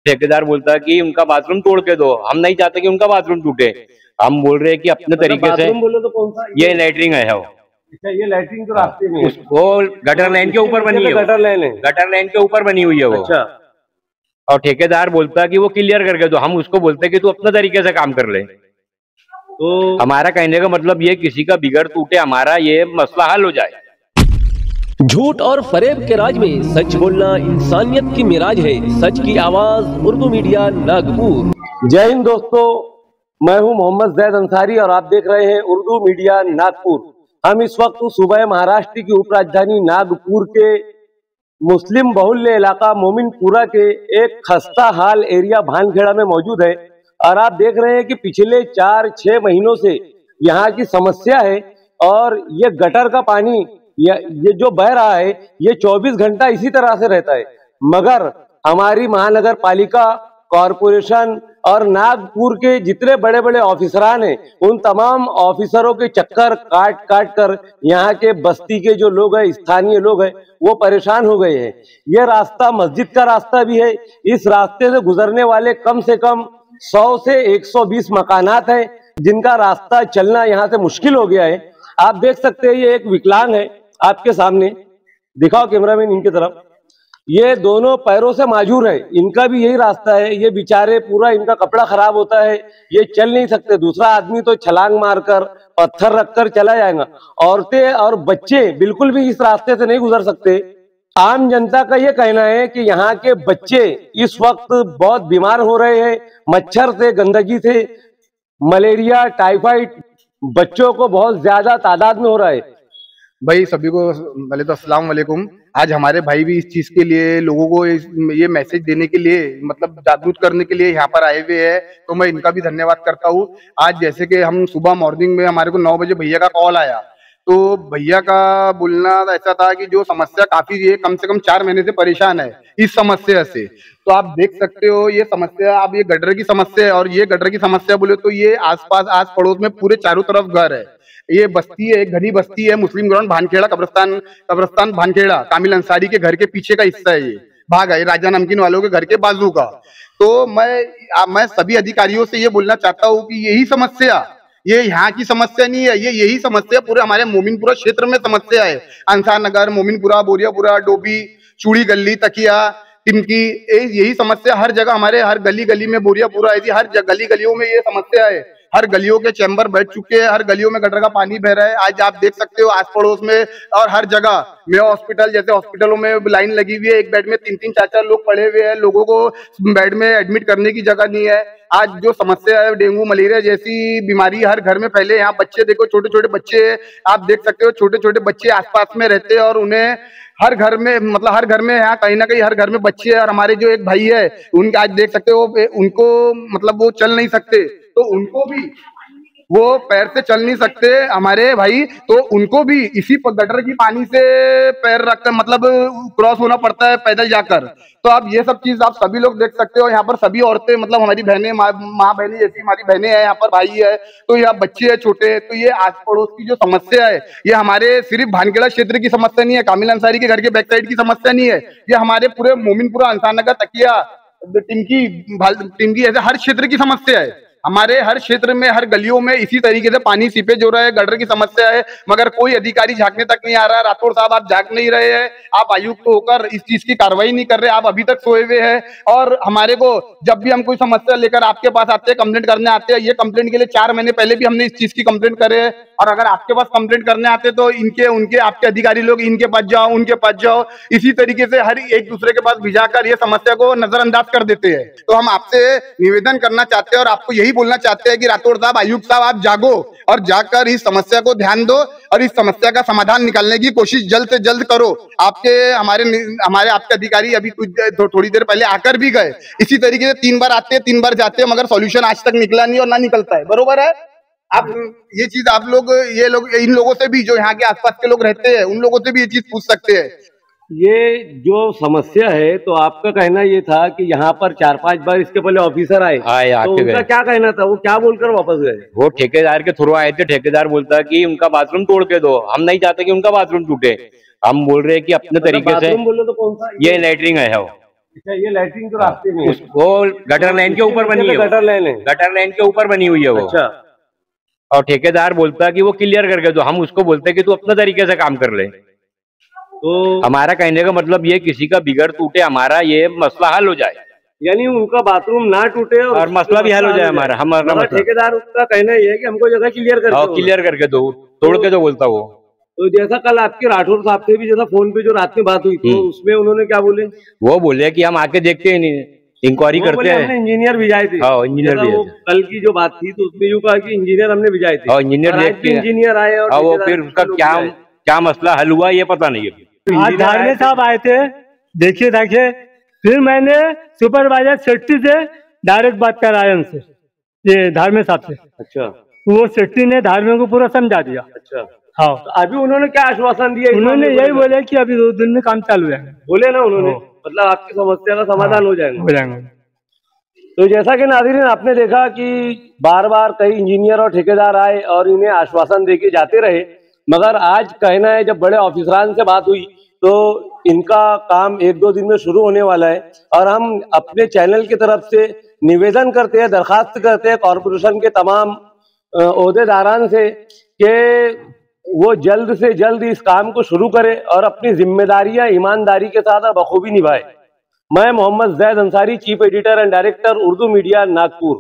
ठेकेदार बोलता है कि उनका बाथरूम तोड़ के दो, हम नहीं चाहते कि उनका बाथरूम टूटे, हम बोल रहे हैं कि अपने तरीके से। बोले तो कौन सा? ये लैटरिन है वो। अच्छा, ये लैटरिन तो रास्ते में है। वो गटर लाइन के ऊपर बनी है, गटर लाइन है, गटर लाइन के ऊपर बनी हुई है वो। अच्छा। और ठेकेदार बोलता है कि वो क्लियर करके दो, हम उसको बोलते हैं कि तू अपने तरीके से काम कर ले। तो हमारा कहने का मतलब ये, किसी का बिगड़ टूटे, हमारा ये मसला हल हो जाए। झूठ और फरेब के राज में सच बोलना इंसानियत की मिराज है। सच की आवाज, उर्दू मीडिया, नागपुर। जय हिंद दोस्तों, मैं हूं मोहम्मद जैद अंसारी और आप देख रहे हैं उर्दू मीडिया नागपुर। हम इस वक्त सूबा महाराष्ट्र की उप राजधानी नागपुर के मुस्लिम बहुल्य इलाका मोमिनपुरा के एक खस्ता हाल एरिया भानखेड़ा में मौजूद है और आप देख रहे हैं कि पिछले 4-6 महीनों से यहाँ की समस्या है। और ये गटर का पानी ये जो बह रहा है ये 24 घंटा इसी तरह से रहता है, मगर हमारी महानगर पालिका, कॉरपोरेशन और नागपुर के जितने बड़े बड़े ऑफिसरान हैं, उन तमाम ऑफिसरों के चक्कर काट काट कर यहाँ के बस्ती के जो लोग हैं, स्थानीय लोग हैं, वो परेशान हो गए हैं। ये रास्ता मस्जिद का रास्ता भी है। इस रास्ते से गुजरने वाले कम से कम 100 से 120 मकानात हैं, जिनका रास्ता चलना यहाँ से मुश्किल हो गया है। आप देख सकते हैं ये एक विकलांग है, आपके सामने दिखाओ कैमरामैन इनकी तरफ। ये दोनों पैरों से माजूर है, इनका भी यही रास्ता है। ये बेचारे, पूरा इनका कपड़ा खराब होता है, ये चल नहीं सकते। दूसरा आदमी तो छलांग मारकर, पत्थर रखकर चला जाएगा। औरतें और बच्चे बिल्कुल भी इस रास्ते से नहीं गुजर सकते। आम जनता का ये कहना है कि यहाँ के बच्चे इस वक्त बहुत बीमार हो रहे हैं, मच्छर से, गंदगी से, मलेरिया, टाइफाइड बच्चों को बहुत ज्यादा तादाद में हो रहा है। भाई सभी को पहले तो अस्सलाम वालेकुम। आज हमारे भाई भी इस चीज के लिए, लोगों को ये मैसेज देने के लिए, मतलब जागरूक करने के लिए यहाँ पर आए हुए हैं, तो मैं इनका भी धन्यवाद करता हूँ। आज जैसे कि हम सुबह मॉर्निंग में हमारे को 9 बजे भैया का कॉल आया, तो भैया का बोलना ऐसा था कि जो समस्या काफी है, कम से कम 4 महीने से परेशान है इस समस्या से। तो आप देख सकते हो ये समस्या, अब ये गटर की समस्या है। और ये गटर की समस्या बोले तो ये आसपास, आस पड़ोस में पूरे चारों तरफ घर है। ये बस्ती है, एक घनी बस्ती है, मुस्लिम ग्राउंड भानखेड़ा, कब्रस्तान भानखेड़ा, कामिल अंसारी के घर के पीछे का हिस्सा है। ये भाग है राजा नमकीन वालों के घर के बाजू का। तो मैं सभी अधिकारियों से ये बोलना चाहता हूँ कि यही समस्या, ये यहाँ की समस्या नहीं है, ये यही समस्या पूरे हमारे मोमिनपुरा क्षेत्र में समस्या है। अंसार नगर, मोमिनपुरा, बोरियापुरा, डोबी, चूड़ी गली, तकिया, टिमकी, यही समस्या हर जगह, हमारे हर गली गली में, बोरियापुरा ऐसी हर गली गलियों में ये समस्या है। हर गलियों के चैम्बर बैठ चुके हैं, हर गलियों में गटर का पानी बह रहा है। आज आप देख सकते हो आस पड़ोस में और हर जगह में, हॉस्पिटल जैसे हॉस्पिटलों में लाइन लगी हुई है, एक बेड में 3-3, 4-4 लोग पड़े हुए हैं, लोगों को बेड में एडमिट करने की जगह नहीं है। आज जो समस्या है, डेंगू मलेरिया जैसी बीमारी हर घर में फैले। यहाँ बच्चे देखो, छोटे छोटे बच्चे आप देख सकते हो, छोटे छोटे बच्चे आसपास में रहते हैं और उन्हें हर घर में, मतलब हर घर में यहाँ कहीं ना कहीं हर घर में बच्चे हैं। और हमारे जो एक भाई है, उनके आज देख सकते हो, उनको मतलब वो चल नहीं सकते, तो उनको भी, वो पैर से चल नहीं सकते हमारे भाई, तो उनको भी इसी गटर की पानी से पैर रखकर, मतलब क्रॉस होना पड़ता है पैदल जाकर। तो आप ये सब चीज आप सभी लोग देख सकते हो। यहाँ पर सभी औरतें, मतलब हमारी बहनें, माँ बहनें जैसी हमारी बहनें हैं, यहाँ पर भाई है, तो यहाँ बच्चे हैं छोटे। तो ये आस पड़ोस की जो समस्या है, ये हमारे सिर्फ भानखेड़ा क्षेत्र की समस्या नहीं है, कामिल अंसारी के घर के बैक साइड की समस्या नहीं है, ये हमारे पूरे मोमिनपुरा, अंसार नगर, तकिया, टिमकी ऐसे हर क्षेत्र की समस्या है। हमारे हर क्षेत्र में, हर गलियों में इसी तरीके से पानी सीपेज हो रहा है, गटर की समस्या है, मगर कोई अधिकारी झांकने तक नहीं आ रहा। राठौड़ साहब, आप झांक नहीं रहे हैं, आप आयुक्त होकर इस चीज की कार्रवाई नहीं कर रहे, आप अभी तक सोए हुए हैं। और हमारे को जब भी हम कोई समस्या लेकर आपके पास आते हैं, कंप्लेंट करने आते हैं, ये कंप्लेंट के लिए 4 महीने पहले भी हमने इस चीज की कंप्लेंट करे है। और अगर आपके पास कंप्लेंट करने आते तो इनके, उनके, आपके अधिकारी लोग इनके पास जाओ, उनके पास जाओ, इसी तरीके से हर एक दूसरे के पास भिजाकर ये समस्या को नजरअंदाज कर देते हैं। तो हम आपसे निवेदन करना चाहते हैं और आपको यही बोलना चाहते हैं कि राठौड़ साहब, आयुक्त साहब, आप जागो और जाकर इस समस्या को ध्यान दो और इस समस्या का समाधान निकालने की कोशिश जल्द से जल्द करो। हमारे आपके अधिकारी अभी कुछ थोड़ी देर पहले आकर भी गए, इसी तरीके से 3 बार आते हैं, 3 बार जाते हैं, मगर सॉल्यूशन आज तक निकला नहीं और ना निकलता है। बरोबर है? आप ये चीज आप लोग, ये लोग, इन लोगों से भी, जो यहाँ के आसपास के लोग रहते हैं, उन लोगों से भी ये चीज पूछ सकते हैं। ये जो समस्या है, तो आपका कहना ये था कि यहाँ पर 4-5 बार इसके पहले ऑफिसर आए, तो उनका क्या कहना था, वो क्या बोलकर वापस गए? वो ठेकेदार के थ्रू आए थे। ठेकेदार बोलता है कि उनका बाथरूम तोड़ के दो, हम नहीं चाहते कि उनका बाथरूम टूटे, हम बोल रहे हैं कि अपने तरीके से। बोले तो कौन सा? ये लैटरिन है वो। अच्छा, ये लैट्रिन तो रास्ते में है। वो गटर लाइन के ऊपर बनी है, गटर लाइन है, गटर लाइन के ऊपर बनी हुई है वो। अच्छा, और ठेकेदार बोलता है कि वो क्लियर करके दो, हम उसको बोलते हैं कि तू अपना तरीके से काम कर ले। तो हमारा कहने का मतलब ये किसी का बिगड़ टूटे, हमारा ये मसला हल हो जाए, यानी उनका बाथरूम ना टूटे और मसला भी हल हो जाए हमारा। हमारा ठेकेदार का कहना ये है कि हमको जगह क्लियर कर दो, क्लियर करके दो, तोड़ के दो बोलता वो। तो जैसा कल आपके राठौर साहब से भी जैसा फोन पे जो रात में बात हुई तो उसमें उन्होंने क्या बोले? वो बोले कि हम आके देखते हैं, नहीं इंक्वायरी करते हैं। इंजीनियर भिजाए थे। हाँ, इंजीनियर भी कल की जो बात थी तो उसमें यूँ कहा कि इंजीनियर हमने भिजाए थे, इंजीनियर देख के इंजीनियर आए और वो फिर उसका क्या मसला हल हुआ ये पता नहीं है। आज धारने साहब आए थे, देखिए फिर मैंने सुपरवाइजर सेट्टी से डायरेक्ट बात कराया उनसे, ये धारमे साहब से। अच्छा, वो सेट्टी ने धारमे को पूरा समझा दिया। अच्छा, हाँ, तो अभी उन्होंने क्या आश्वासन दिया? उन्होंने यही बोले कि अभी 2 दिन में काम चालू है। बोले ना उन्होंने, मतलब आपकी समस्या का समाधान हो जाएगा। तो जैसा कि नाज़रीन आपने देखा कि बार बार कई इंजीनियर और ठेकेदार आए और इन्हें आश्वासन देके जाते रहे, मगर आज कहना है जब बड़े ऑफिसरान से बात हुई तो इनका काम 1-2 दिन में शुरू होने वाला है। और हम अपने चैनल की तरफ से निवेदन करते हैं, दरखास्त करते हैं कॉरपोरेशन के तमाम ओहदेदारान से कि वो जल्द से जल्द इस काम को शुरू करे और अपनी जिम्मेदारियां ईमानदारी के साथ और बखूबी निभाए। मैं Mohammed Zaid Ansari, chief editor and director Urdu media, Nagpur.